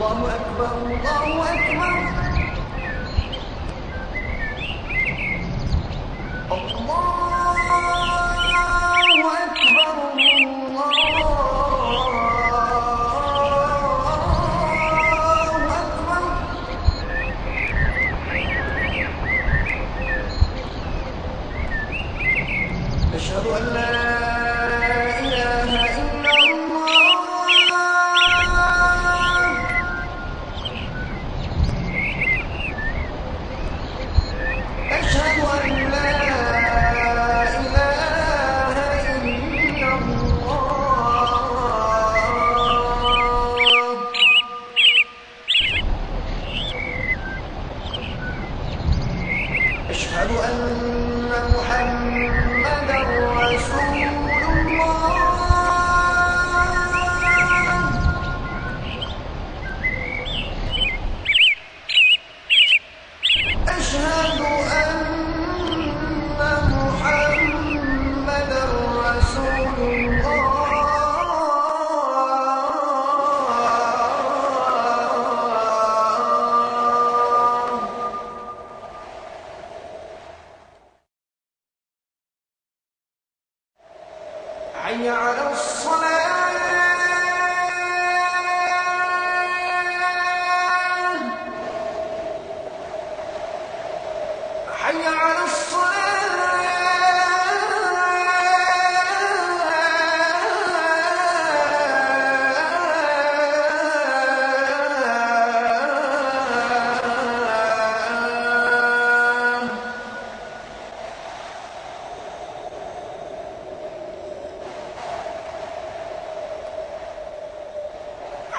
الله أكبر الله أكبر أشهد أن لا إله إلا الله أشهد أن لا إله إلا الله أشهد أن محمدا رسول الله أشهد أن محمدا رسول الله حي على الصلاة حي على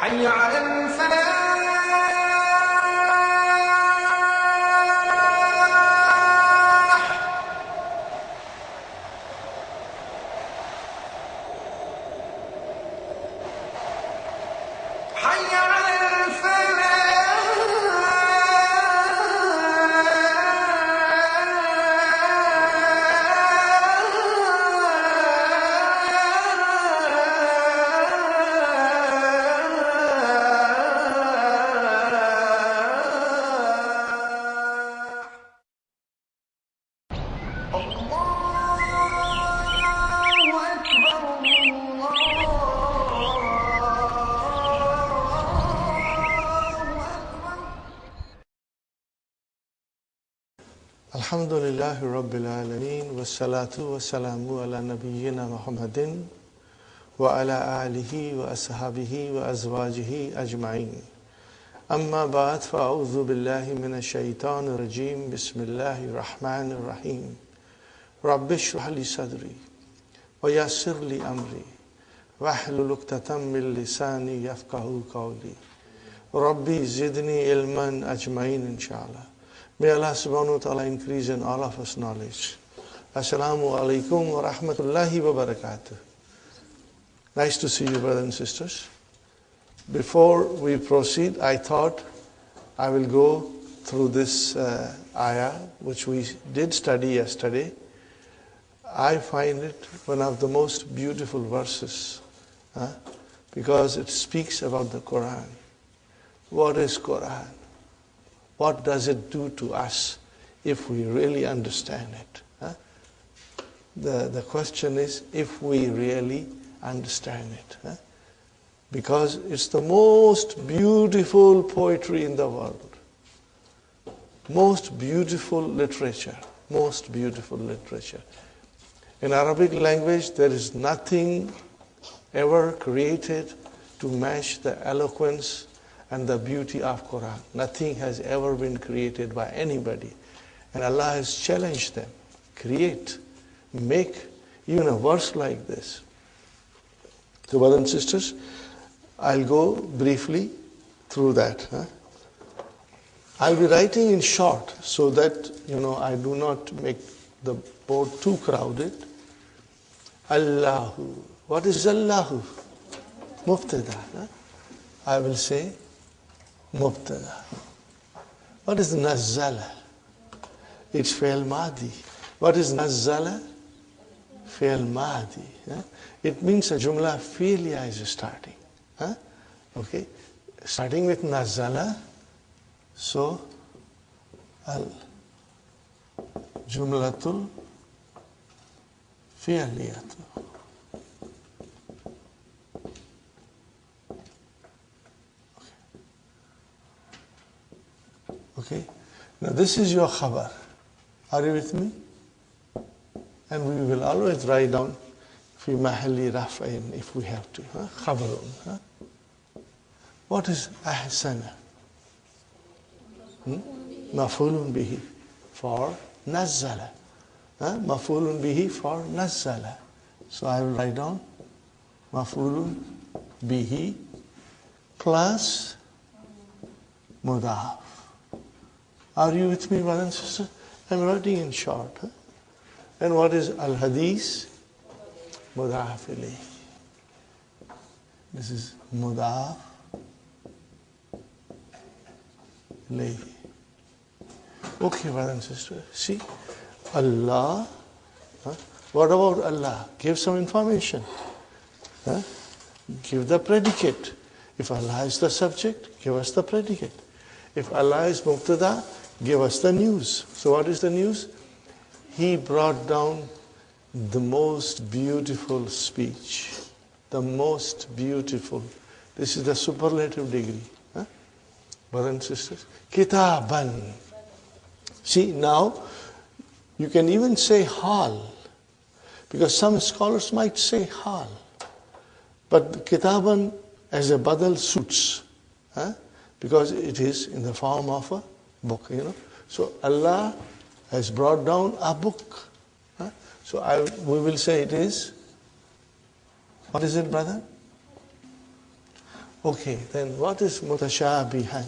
حي على الفلاح حي على الحمد لله رب العالمين والصلاة والسلام على نبينا محمد وعلى آله وأصحابه وأزواجه أجمعين أما بعد فأعوذ بالله من الشيطان الرجيم بسم الله الرحمن الرحيم رب اشرح لي صدري ويسر لي أمري واحلل عقدة من لساني يفقهوا قولي ربي زدني علما أجمعين إن شاء الله. May Allah subhanahu wa ta'ala increase in all of us knowledge. Assalamu alaikum wa rahmatullahi wa barakatuh. Nice to see you, brothers and sisters. Before we proceed, I thought I will go through this ayah, which we did study yesterday. I find it one of the most beautiful verses, because it speaks about the Quran. What is Quran? What does it do to us if we really understand it? The question is, if we really understand it. Because it's the most beautiful poetry in the world. Most beautiful literature. Most beautiful literature. In Arabic language, there is nothing ever created to match the eloquence and the beauty of Quran. Nothing has ever been created by anybody. And Allah has challenged them. Create, make even a verse like this. So brothers and sisters, I'll go briefly through that. I'll be writing in short so that, I do not make the board too crowded. Allahu. What is Allahu? Mubtada. I will say Mubtada. What is Nazzala? It's Fi'l Madi. What is Nazzala? Fi'l Madi. It means a Jumla Fi'liya is starting. Okay? starting with nazala, so al jumlatul fi'liyatu. Okay. Now this is your khabar. Are you with me? And we will always write down fi mahalli raf'in if we have to. Khabarun. What is ahsana? Maf'ulun bihi for nazzala. Maf'ulun bihi for nazzala. So I will write down maf'ulun bihi plus mudaf. Are you with me, brothers and sisters? I'm writing in short. And what is al-hadith? Mudaf ilayhi. This is mudaf ilayhi. Okay, brothers and sisters. See, Allah. What about Allah? Give some information. Give the predicate. If Allah is the subject, give us the predicate. If Allah is mubtada, give us the news. So what is the news? He brought down the most beautiful speech. The most beautiful. This is the superlative degree. Brothers and sisters. Kitaban. See, now, you can even say hal. Because some scholars might say hal. But kitaban as a badal suits. Because it is in the form of a book, So Allah has brought down a book. So we will say it is, what is it, brother? Okay, then what is mutashabihan?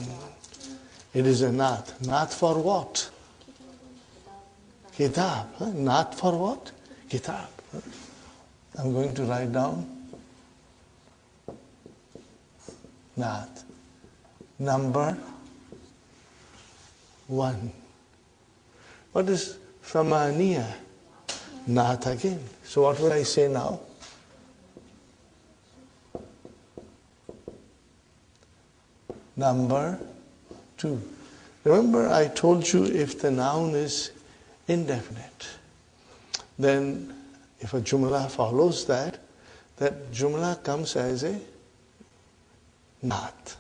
It is a naat. Naat for what? Kitab. Naat for what? Kitab. I'm going to write down naat. Number 1. What is Famaniya? Naat again. So what will I say now? Number 2. Remember I told you if the noun is indefinite, then if a jumla follows that jumla comes as a naat.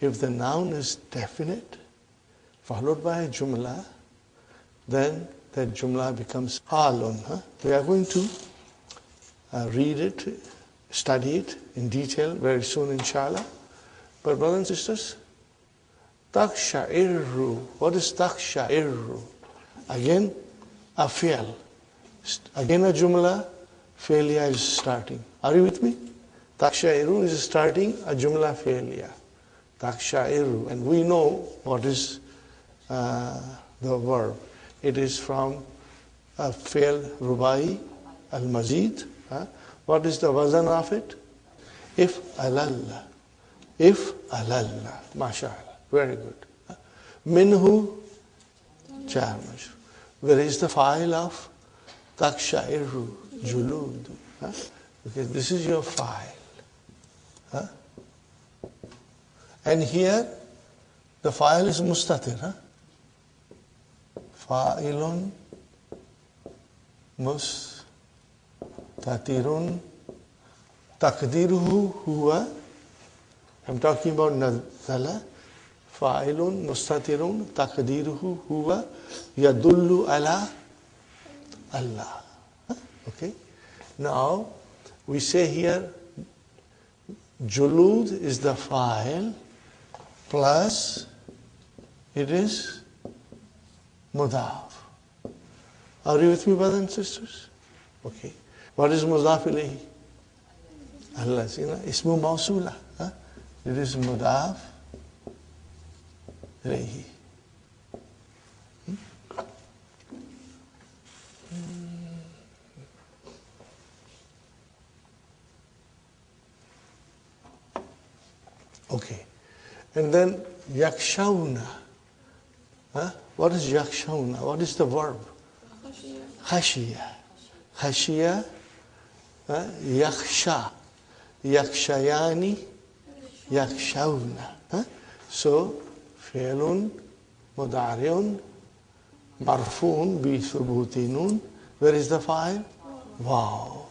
If the noun is definite, followed by a jumla, then that jumla becomes halun. We are going to read it, study it in detail very soon, inshallah. But brothers and sisters, taksha'irru. What is taksha'irru? Again, a fi'l. Again a jumla, fi'liya is starting. Are you with me? Taksha'irru is starting a jumla fi'liya. Taksha'irru. And we know what is the verb. It is from a fi'l rubai, al-mazid. What is the wazan of it? If alalla. If alalla. MashaAllah. Very good. Minhu jar majrur. Where is the file of taksha'irru, julud? Because this is your file. And here, the file is mustatir. Fa'ilun mustatirun taqdiruhu huwa. I'm talking about nazala. Fa'ilun mustatirun taqdiruhu huwa yadullu ala Allah. Okay. Now, we say here, julud is the file plus it is mudaf. Are you with me, brothers and sisters? Okay. What is mudaf ilayhi? Allah. Ismu mawsula. It is mudaf ilayhi. Okay. And then yakshawna. What is yakshawna? What is the verb? Khashiya. Khashiya. Yaksha. Yakshayani. yakshawna. So, fi'lun mudari'un marfu'un bi thubuti nun. Where is the file? Wow.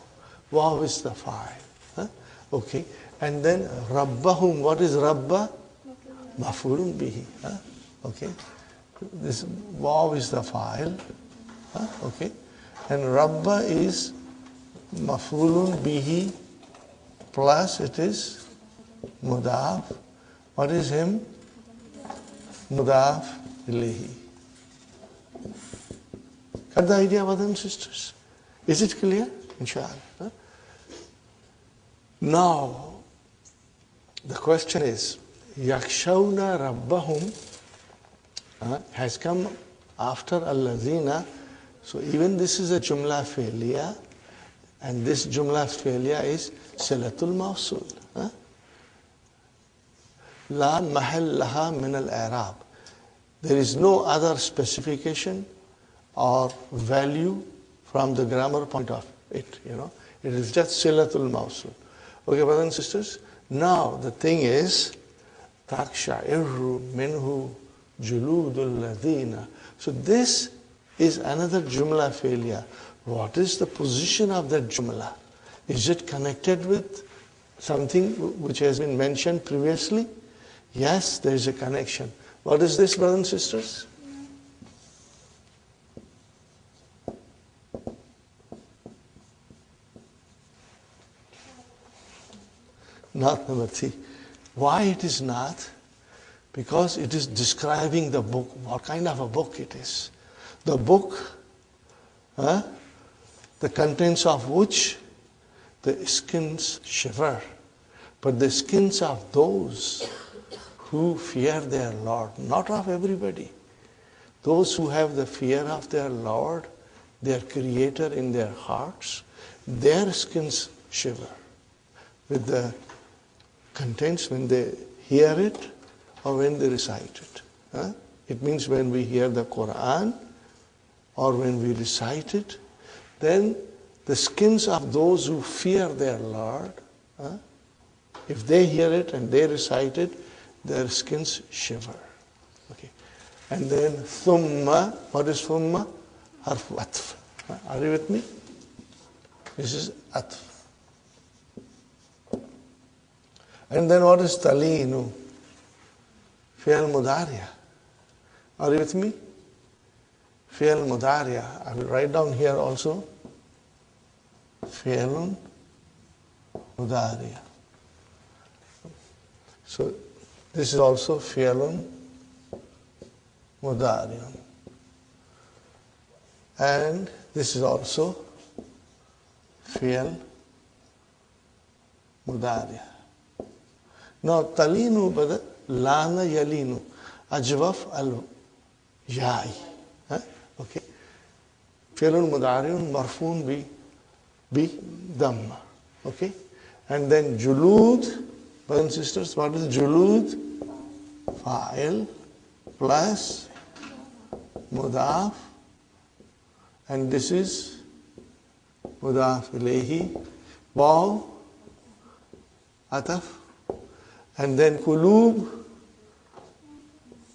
Wow is the file. Okay. And then rabbahum. What is rabba? Maf'ulun bihi. Okay. This wow is the file. Okay. And rabba is maf'ulun bihi plus it is mudaf. What is him? Mudaf ilayhi. Got the idea, brothers and sisters? Is it clear? Inshallah. Now, the question is, yakshawna rabbahum has come after allazina. So even this is a jumla fi'liya, and this jumla fi'liya is silatul mawsul. La mahal laha min al-i'rab. There is no other specification or value from the grammar point of it. It is just silatul mawsul. Okay, brothers and sisters. Now the thing is, taksha'irru minhu juludul ladina. So this is another jumla failure. What is the position of that jumla? Is it connected with something which has been mentioned previously? Yes, there is a connection. What is this, brothers and sisters? Not number 3. Why it is not? Because it is describing the book, what kind of a book it is. The book, the contents of which the skins shiver. But the skins of those who fear their Lord, not of everybody. Those who have the fear of their Lord, their Creator in their hearts, their skins shiver with the contents when they hear it or when they recite it. It means when we hear the Quran or when we recite it, then the skins of those who fear their Lord, if they hear it and they recite it, their skins shiver. Okay. And then thumma, what is thumma? Harfu atf. Are you with me? This is atf. And then what is talinu? Fi'al mudariya. Are you with me? Fi'al mudariya. I will write down here also. Fi'alun mudariya. So this is also fi'alun mudariya. And this is also fi'al mudariya. Now, talinu bada lana yalinu ajwaf al yai. Okay. Fi'lun mudari'un marfun bi dhamma. Okay. And then julud, brothers and sisters, what is julud? Fa'il plus mudaf. And this is mudaf ilayhi. Waw, ataf. And then kulub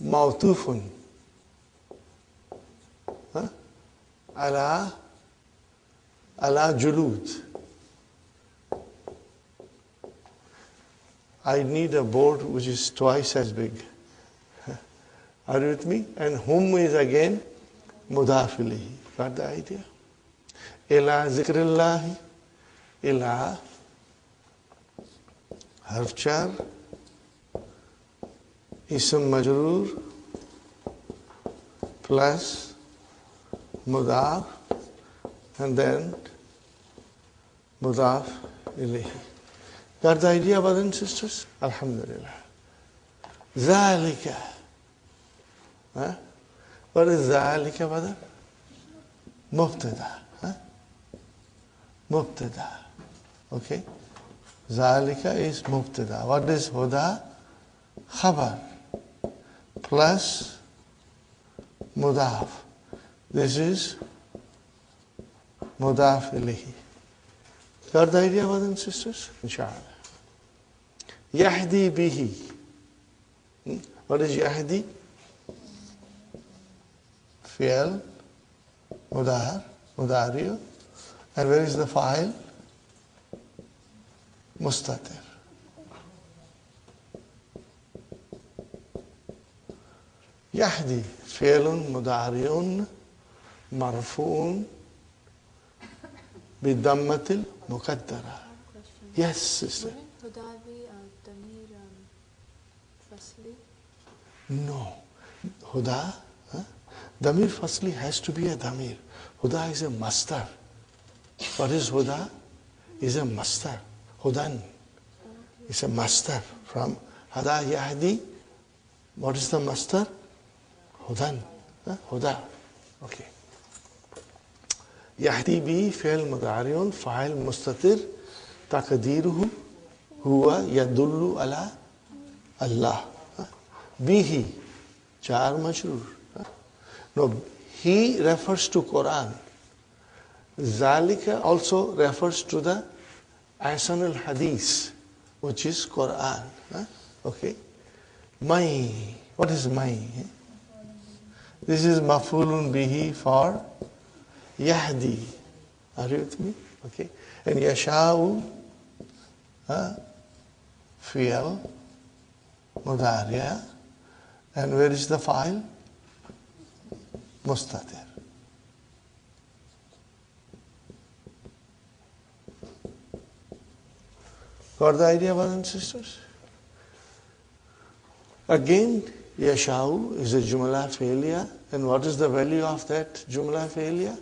mawtufun ala julud. I need a board which is twice as big. Are you with me? And hum is again mudaf ilayhi. Got the idea? Ila zikrillahi, ila harf jar, ism majroor plus mudaf and then mudaf ilayhi. Got the idea, brothers and sisters? Alhamdulillah. Zalika. What is zalika, brother? Mubtada. Mubtada. Okay? Zalika is mubtada. What is huda? Khabar. Plus mudaf. This is mudaf ilayhi. Got the idea, brothers and sisters? Inshallah. Yahdi bihi. What is Yahdi? Fi'al, mudari'u. And where is the fa'il? Mustatir. Yahdi, fi'lun mudari'un marfu'un bidammatil muqaddara. Yes, sister. Wouldn't Huda be Damir Fasli? No. Huda, Damir Fasli has to be a Damir. Huda is a mastar. What is Huda? Is a mastar. Hudan is a mastar from Hada Yahdi. What is the mastar? Hudan. Huda. Okay. Yahdi bi fi'l mudari'un fa'il mustatir taqdiruhu huwa yadullu ala Allah. Bihi jar majrur. No, he refers to Quran. Zalika also refers to the Ahsan al-Hadith, which is Quran. Okay. Mai. What is Mai? This is mafulun bihi for Yahdi. Are you with me? Okay. And Yasha'u fi'al mudari'a. And where is the fa'il? Mustatir. Got the idea, brothers and sisters? Again, Yasha'u is a Jumla Fi'liya. And what is the value of that Jumla Fi'liya?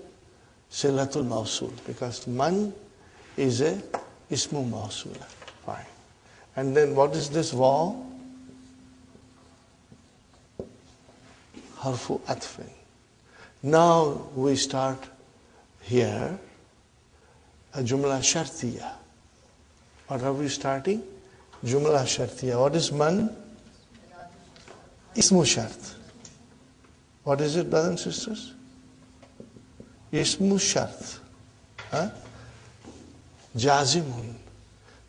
Silatul Mawsul. Because man is a Ismu Mawsula. Fine. And then what is this waw? Harfu Atfin. Now we start here a Jumla Shartiya. What are we starting? Jumla Shartiya. What is man? Ismu Shart. What is it, brothers and sisters? Ismu Shart. Jazimun.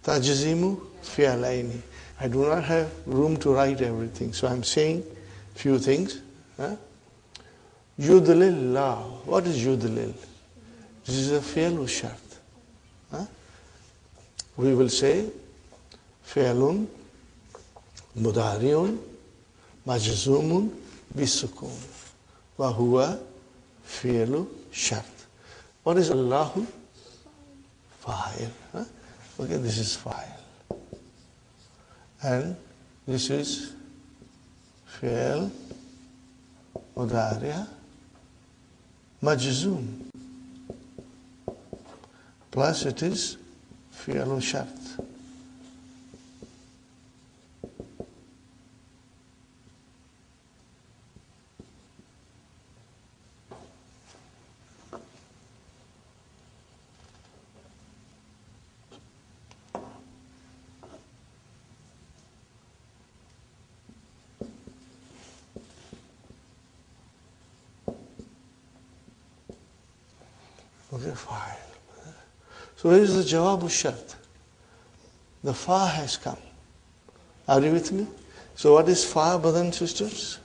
Tajzimu fi'alaini. I do not have room to write everything, so I'm saying few things. Yudlillah. What is yudlil? This is a fi'lu shart. We will say fi'lun mudari'un majzumun bisukun wa huwa fi'lu shart. What is Allahu? Fa'il. Okay, this is fa'il. And this is fi'l mudari' majzum. Plus it is fi'l shart. Okay, fa'il. So here is the Jawabu Shart. The fa has come. Are you with me? So what is fa, brothers and sisters?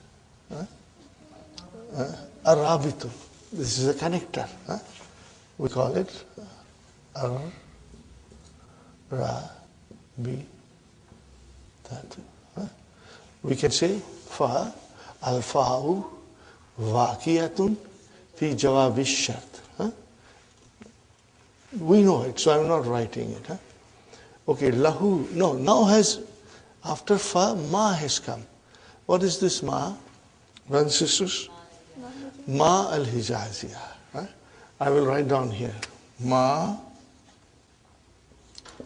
Arabitu. This is a connector. We call it Ar-Ra-Bi-Tatu. We can say fa al-fa'u waqiyatun fi jawabi shart. We know it, so I'm not writing it. Okay, lahu. No, now after fa, ma has come. What is this ma? Brothers and sisters? Ma al-Hijaziyah. I will write down here. Ma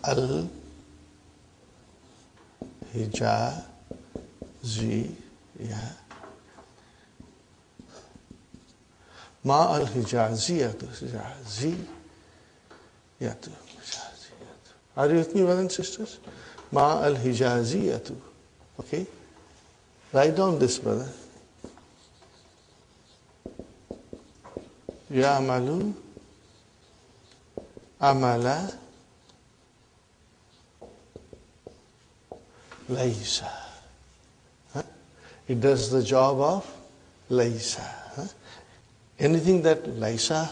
al-Hijaziyah. Ma al-Hijaziyah. Are you with me, brothers and sisters? Ma al-Hijaziyatu. Okay? Write down this, brother. Ya'malu amala laysa. It does the job of laysa. Anything that laysa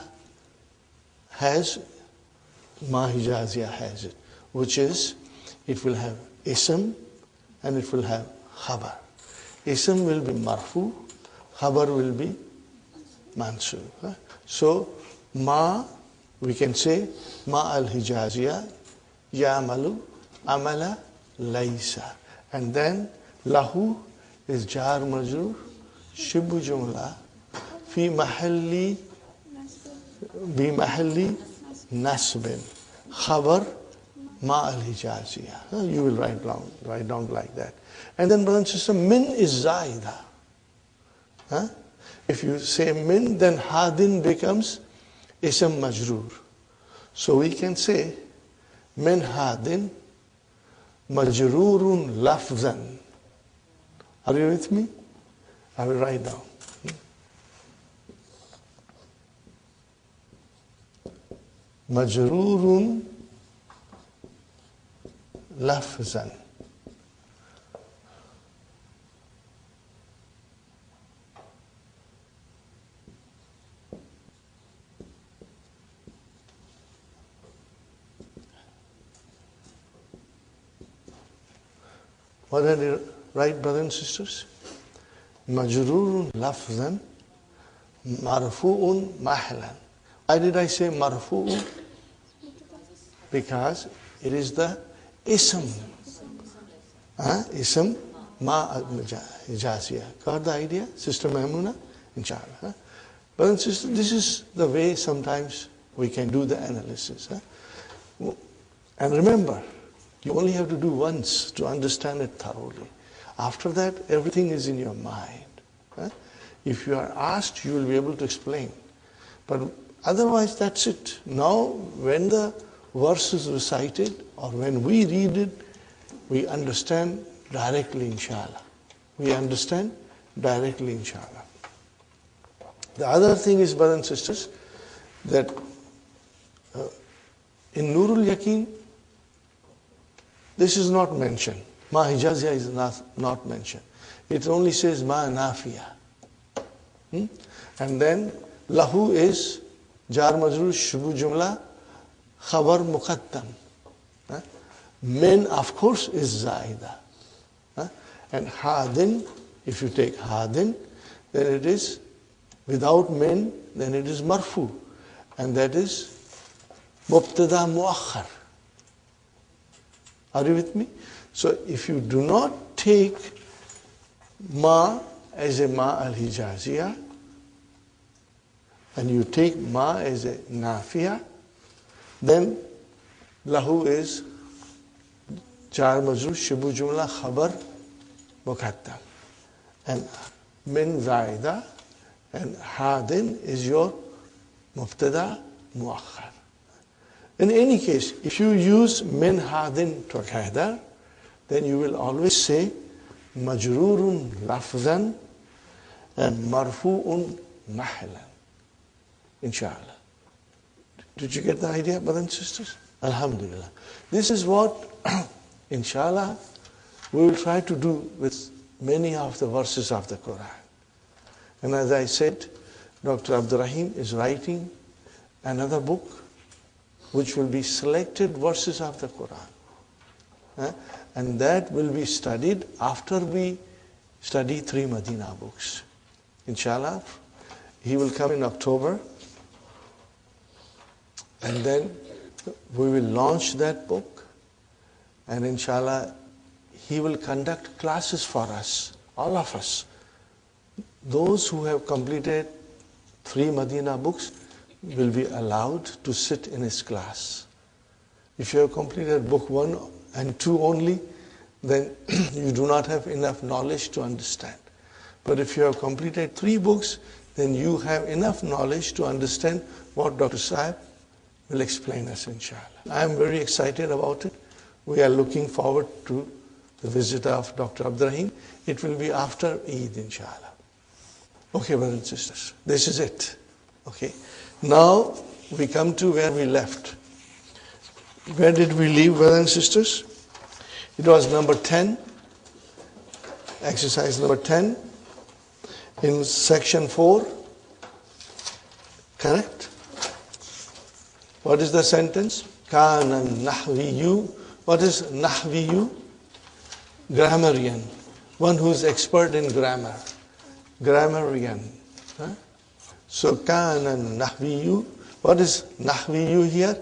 has, ma hijaziyah has it, which is it will have ism and it will have khabar. Ism will be marfu, khabar will be mansub. So ma, we can say ma al hijaziyah ya'malu amala laysa, and then lahu is jar majrur shibhu jumla fi mahalli nasbin khabar ma al hijaziyah. You will write down like that. And then brother and sister, min is zaida. If you say min, then hadin becomes ism majrur. So we can say min hadin majrurun lafzan. Are you with me? I will write down. Majrurun lafzan. What did you write, brothers and sisters? Majrurun lafzan marfu'un mahlan. Why did I say marfu'un? Because it is the ism. Ism ma hijaziyah. Got the idea, Sister Maimuna? Inshallah. Brothers and sisters, this is the way sometimes we can do the analysis. And remember, you only have to do once to understand it thoroughly. After that, everything is in your mind. If you are asked, you will be able to explain. But otherwise, that's it. Now, when the verse is recited or when we read it, we understand directly, inshallah. We understand directly, inshallah. The other thing is, brothers and sisters, that in Nurul Yaqeen, this is not mentioned. Ma hijaziyah is not mentioned. It only says ma nafiya. And then lahu is jar majrur shubu jumla khabar muqaddam. Min, of course, is zaida. And hadin, if you take hadin, then it is without min, then it is marfu. And that is mubtada muakhar. Are you with me? So if you do not take ma as a ma al-hijaziyah and you take ma as a nafiya, then lahu is jar majrur shibu jumla khabar muqaddam, and min zaida and hadin is your mubtada muakhar. In any case, if you use min hadin together, then you will always say majrurun lafzan and marfu'un mahlan. Inshallah. Did you get the idea, brothers and sisters? Alhamdulillah. This is what, inshallah, we will try to do with many of the verses of the Quran. And as I said, Dr. Abdurrahim is writing another book which will be selected verses of the Quran. And that will be studied after we study 3 Madina books. Inshallah, he will come in October. And then we will launch that book. And inshallah, he will conduct classes for us, all of us. Those who have completed 3 Madina books will be allowed to sit in his class. If you have completed book 1 and 2 only, then you do not have enough knowledge to understand. But if you have completed 3 books, then you have enough knowledge to understand what Dr. Sahib will explain us, inshallah. I am very excited about it. We are looking forward to the visit of Dr. Abdurrahim. It will be after Eid, inshallah. Okay, brothers and sisters, this is it. Okay. Now we come to where we left. Where did we leave, brothers and sisters? It was number 10. exercise number 10 in section 4. Correct? What is the sentence? Kana nahviyu. What is nahviyu? Grammarian. One who is expert in grammar. Grammarian. Huh? So kana nahviyu. What is nahviyu here?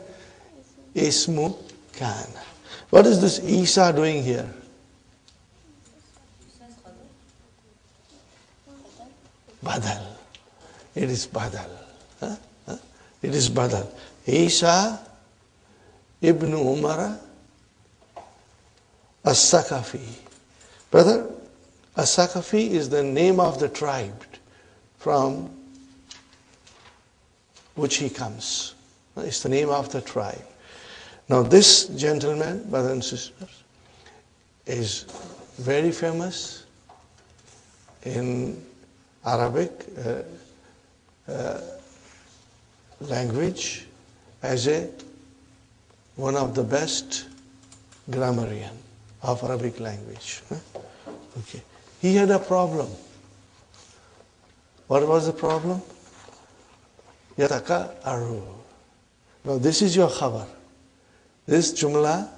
Ismu kana. What is this Isa doing here? Badal. It is badal. Huh? Huh? It is badal. Isa ibn Umar as-Sakafi. Brother, as-Sakafi is the name of the tribe from which he comes. It's the name of the tribe. Now this gentleman, brothers and sisters, is very famous in Arabic language as one of the best grammarian of Arabic language. Okay. He had a problem. What was the problem? Yataka aru. Now this is your khabar. This jumla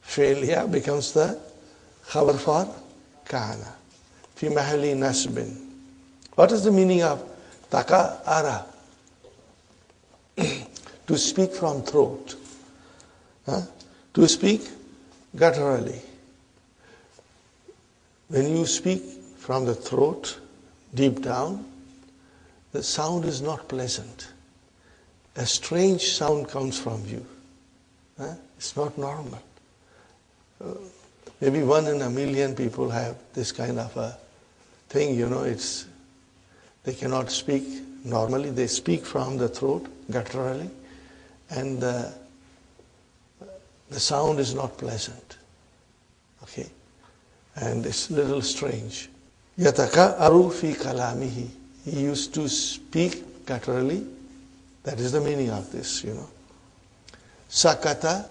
failure becomes the khabar for kana. Fi mahalli nasbin. What is the meaning of taka ara? To speak from throat. To speak gutturally. When you speak from the throat, deep down, the sound is not pleasant. A strange sound comes from you. It's not normal. Maybe 1 in a million people have this kind of a thing, they cannot speak normally. They speak from the throat, gutturally, and the sound is not pleasant. Okay? And it's a little strange. Yataka'aru fi kalamihi. He used to speak gutturally. That is the meaning of this, Sakata,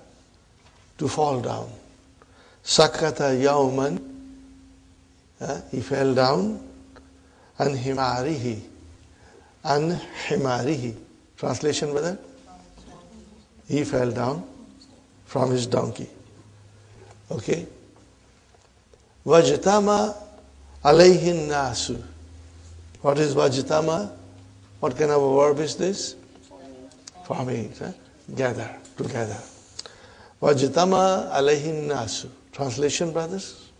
to fall down. Sakata yawman, he fell down. An himarihi. An himarihi. Translation, brother? He fell down from his donkey. Okay? Vajtama alayhin nasu. What is vajtama? What kind of a verb is this? Forming, gather, together. Vajtama alayhin nasu. Translation, brothers?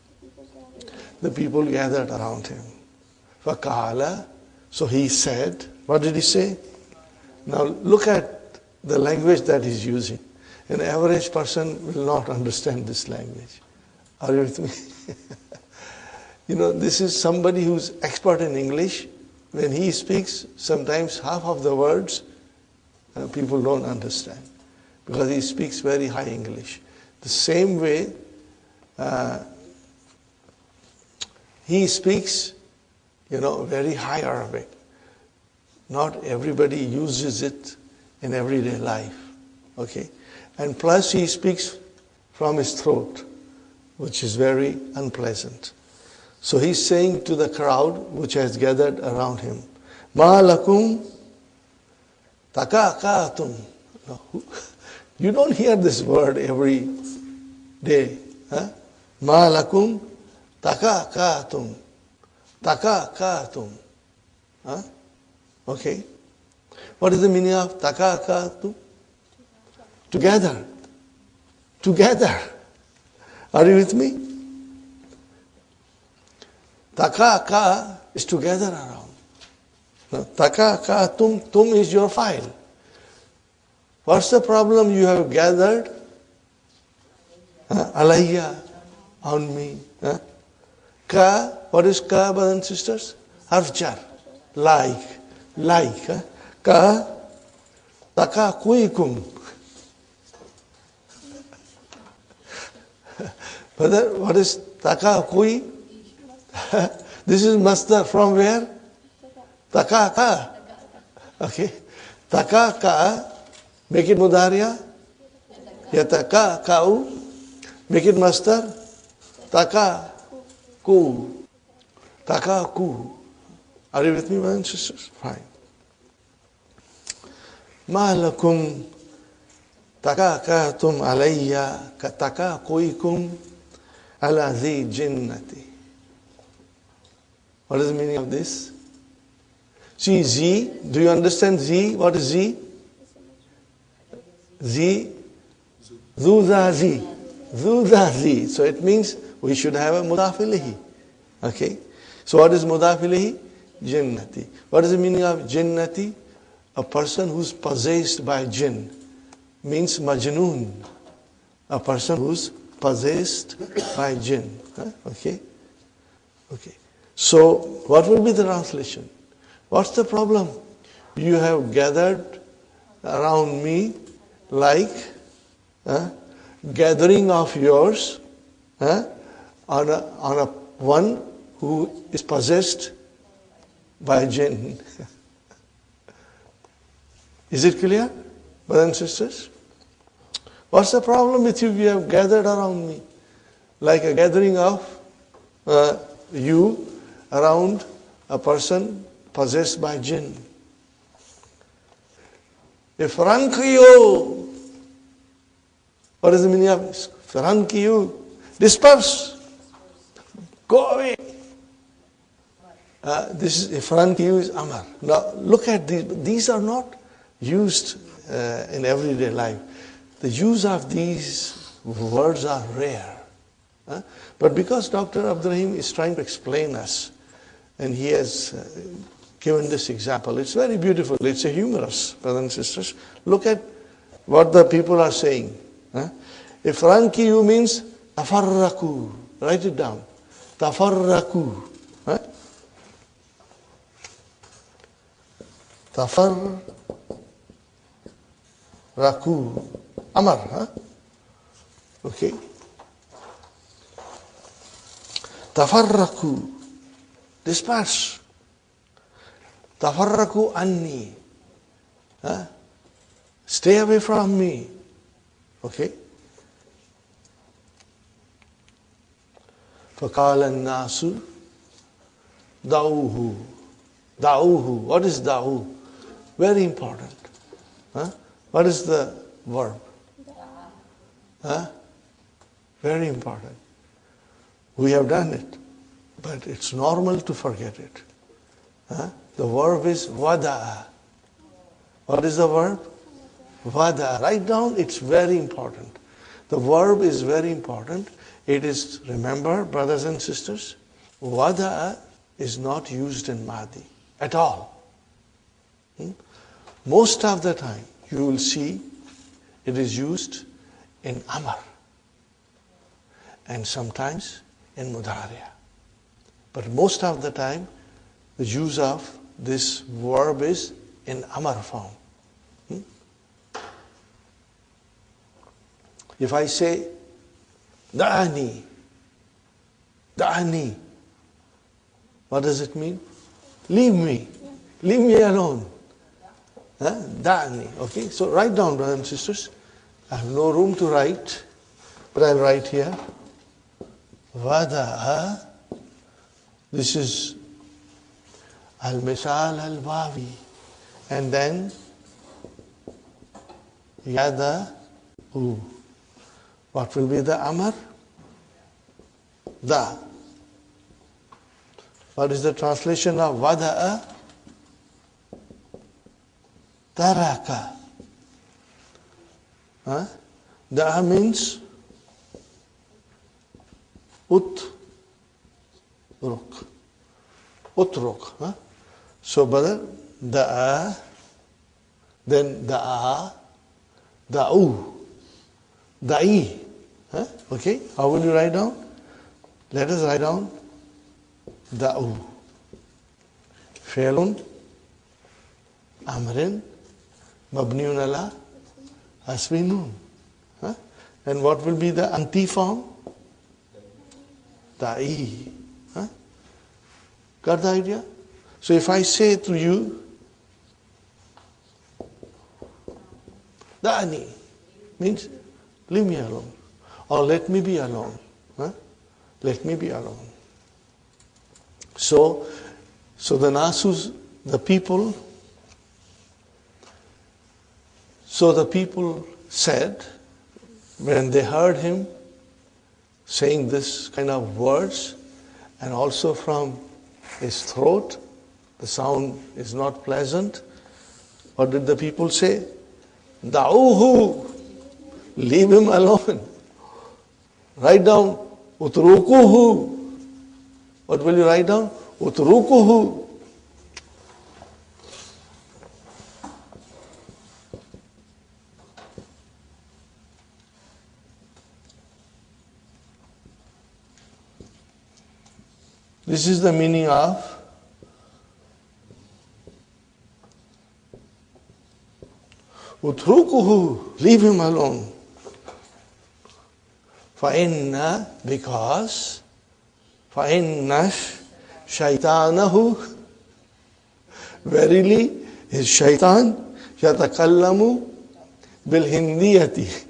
The people gathered around him. Fakala. So he said, what did he say? Now look at the language that he's using. An average person will not understand this language. Are you with me? This is somebody who's expert in English. When he speaks, sometimes half of the words people don't understand because he speaks very high English. The same way he speaks, very high Arabic. Not everybody uses it in everyday life. Okay? And plus he speaks from his throat, which is very unpleasant. So he's saying to the crowd which has gathered around him, Ma lakum takakatum. You don't hear this word every day. Ma lakum takakatum. Takakatum. Okay. What is the meaning of takakatum? Together. Together. Are you with me? Taka is together around. Now, taka tum is your file. What's the problem you have gathered? Alayya, on me. Ka, what is ka, brothers and sisters? Harfjar, like. Ka, taka kuikum. Brother, what is taka kui? This is masdar from where? Taka. Okay. Taka, make it mudariya. Yataka kau. Make it masdar. Taka ku. Takaku. Are you with me, brothers and sisters? Fine. Ma lakum takakatum alayya katakakuikum ala zi jinnati. What is the meaning of this? See, Z, do you understand Z? What is Z? Z, Zuza Z. Zuza Z. So it means we should have a mudaf ilayhi. Okay? So what is mudaf ilayhi? Jinnati. What is the meaning of jinnati? A person who's possessed by jinn. Means majnoon. A person who's possessed by jinn. Okay? Okay. So what will be the translation? What's the problem? You have gathered around me like gathering of yours on a one who is possessed by jinn. Is it clear, brothers and sisters? What's the problem with you? You have gathered around me like a gathering of you around a person possessed by jinn. Ifrankiyo. What is the meaning of this? Ifrankiyo. Disperse. Go away. This is Ifrankiyo is Amar. Now look at these. These are not used in everyday life. The use of these words are rare. But because Dr. Abdurrahim is trying to explain us, and he has given this example, it's very beautiful. It's a humorous, brothers and sisters. Look at what the people are saying. Ifrankiyu means tafarraku. Write it down. Tafarraku. Tafarraku. Amar. Okay. Tafarraku. Disperse. Tafarraku anni. Stay away from me. Okay. فَقَالَ النَّاسُ دَعُوهُ. Da'uhu. What is da'u? Very important. What is the verb? Very important. We have done it, but it's normal to forget it. The verb is wada'a. What is the verb? Wada'a. Write down, it's very important. The verb is very important. It is, remember, brothers and sisters, wada'a is not used in Mahdi at all. Most of the time, you will see it is used in Amar and sometimes in Mudariya. But most of the time, the use of this verb is in Amar form. If I say, Da'ani, Da'ani, what does it mean? Leave me alone. Da'ani, okay? So write down, brothers and sisters. I have no room to write, but I'll write here. Wada'a. This is al-misal al-wawi. And then yada'u. What will be the amar? Da. What is the translation of wada'a? Taraka. Da'a means utruk. Utruk. So, brother, da'a, then da'a, da'u, da'i. Okay, how will you write down? Let us write down da'u. Fi'lun amrin mabniun ala hasbi nun. And what will be the anti form? Da'i. Got the idea? So if I say to you, Da'ani means leave me alone. Or let me be alone. Let me be alone. So the Nasus, the people said, when they heard him saying this kind of words, and also from his throat, the sound is not pleasant. What did the people say? Da'uhu, leave him alone. Write down, utrukuhu. What will you write down? Utrukuhu. This is the meaning of utrukuhu, leave him alone. Because فَإِنَّ شَيْطَانَهُ, verily his shaitan يَتَكَلَّمُ بِالْهِنْدِيَةِ.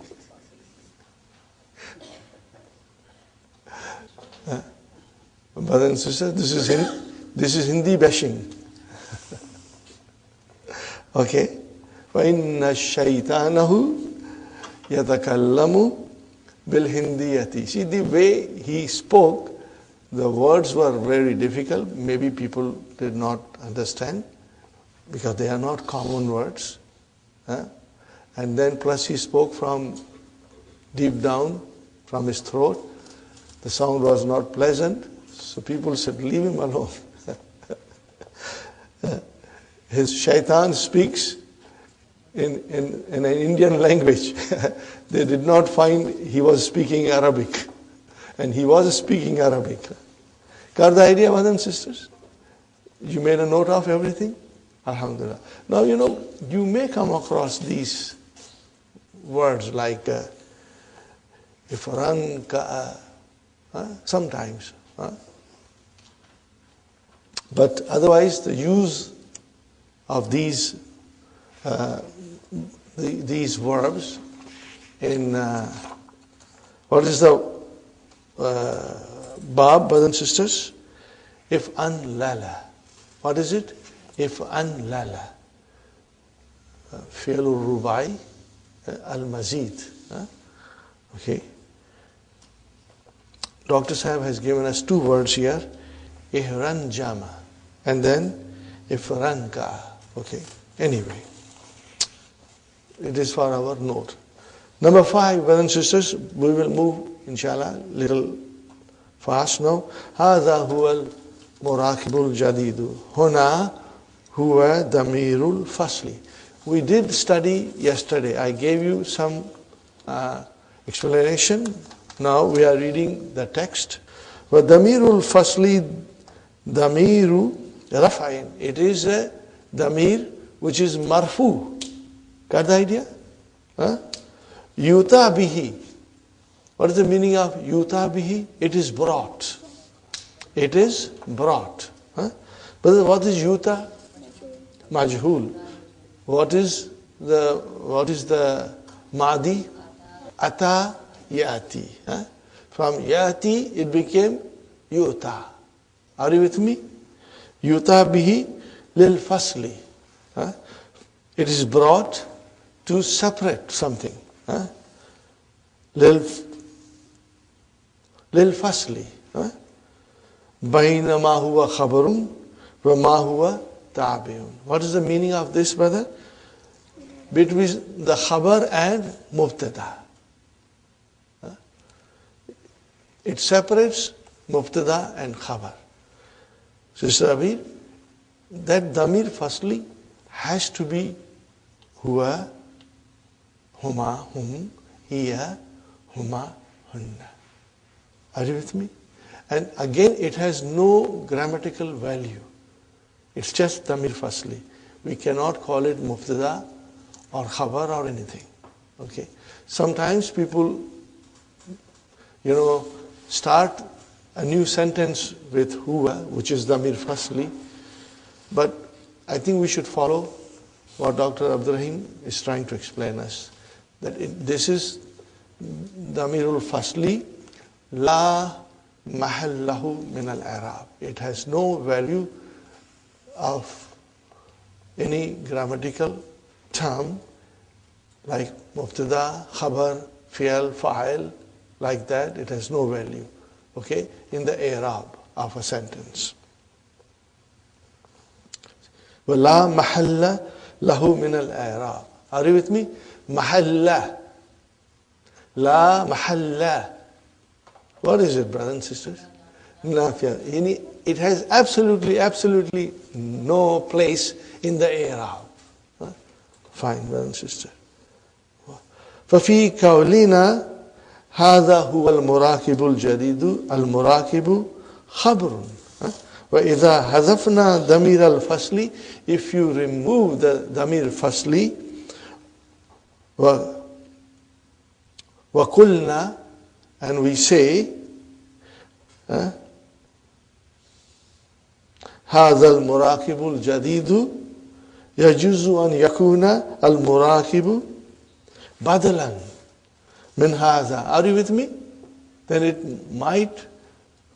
Brothers and sisters, this is Hindi bashing. Okay? فَإِنَّ شَيْطَانَهُ يَتَكَلَّمُ بِالْهِنْدِيَةِ. See, the way he spoke, the words were very difficult. Maybe people did not understand because they are not common words. And then plus he spoke from deep down, from his throat. The sound was not pleasant. So people said, leave him alone. His shaitan speaks in an Indian language. They did not find he was speaking Arabic. And he was speaking Arabic. Got the idea, brothers and sisters? You made a note of everything? Alhamdulillah. Now, you may come across these words like ifran ka, sometimes. But otherwise, the use of these verbs in what is the bab, brothers and sisters? If an lala. What is it? If an lala. Fi'l rubai al-mazid. Okay. Dr. Sahib has given us two words here. Ihran jama. And then ifran ka. Okay. Anyway. It is for our note. Number 5, brothers and sisters, we will move, inshallah, little fast now. هذا هو المراكب الجديد. هنا هو ضمير الفصل. We did study yesterday. I gave you some explanation. Now we are reading the text. وضمير الفصل ضمير رفع. It is a ضمير which is marfu. Got the idea? Yuta bihi. What is the meaning of yuta bihi? It is brought. It is brought. But what is yuta? Majhul. What is the madi? Ata yati. From yati it became yuta. Are you with me? Yuta bihi lil fasli. It is brought to separate something. Lil fasli. Baina ma huwa khabarun wa ma huwa tabi'un. What is the meaning of this, brother? Between the khabar and mubtada. It separates mubtada and khabar. Sister Abir, that damir firstly has to be huwa, huma, hum, hiya, huma, hunna. Are you with me? And again, it has no grammatical value. It's just damir firstly. We cannot call it mubtada or khabar or anything. Okay. Sometimes people, start a new sentence with huwa, which is damir firstly. But I think we should follow what Dr. Abdurrahim is trying to explain us. That this is damirul fasli, la mahallahu min al-i'rab. It has no value of any grammatical term like mubtada, khabar, fi'al, fa'il, like that. It has no value, okay, in the i'rab of a sentence. وَلَا مَحَلَّ لَهُ مِنَ الْإِعْرَابِ. Are you with me? Mahalla. La mahalla. What is it, brothers and sisters? Nafiya. It has absolutely no place in the i'rab. Fine, brothers and sisters. ففي قولنا هذا هو المراكب الجديد المراكب خبر. وإذا حذفنا ضمير الفصل, if you remove the ضمير الفصل وقلنا, and we say هذا المراكب الجديد يجوز أن يكون المراكب بدلا من هذا. Are you with me? Then it might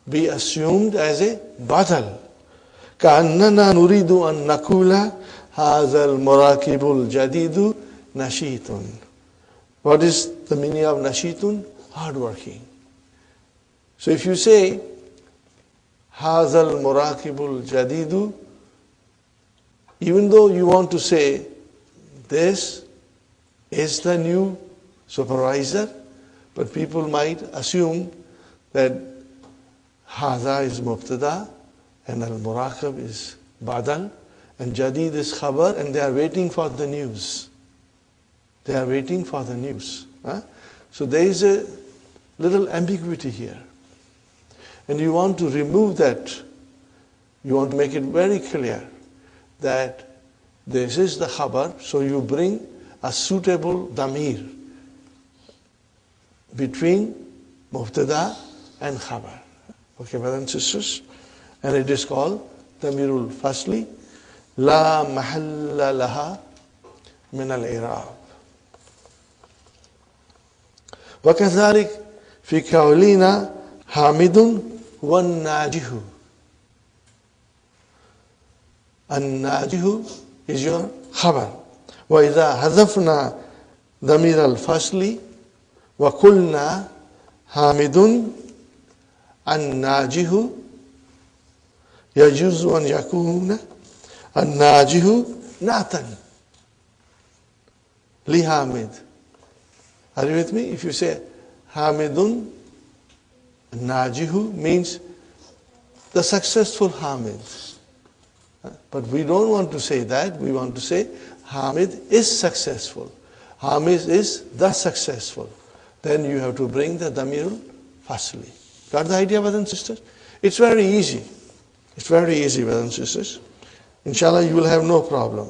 be assumed as a badal. كأننا نريد أن نقول هذا المراكب الجديد نشيط. What is the meaning of nashitun? Hardworking. So if you say هذا المراكب الجديد, even though you want to say this is the new supervisor, but people might assume that Hadha is mubtada and al-murakab is badal and jadid is khabar, and they are waiting for the news. They are waiting for the news. So there is a little ambiguity here. And you want to remove that. You want to make it very clear that this is the khabar, so you bring a suitable damir between mubtada and khabar. Okay, brothers and sisters? And it is called damirul fasli, la mahalla laha min al-i'rab. وكذلك في قولنا حامد والناجح. الناجح is your khabar. وإذا حذفنا ضمير الفصل وقلنا حامد الناجح يجوز أن يكون الناجح نعتا لحامد. Are you with me? If you say Hamidun Najihu means the successful Hamid. But we don't want to say that. We want to say Hamid is successful. Hamid is the successful. Then you have to bring the Damirul Fasli. Got the idea, brothers and sisters? It's very easy. It's very easy, brothers and sisters. Inshallah, you will have no problem.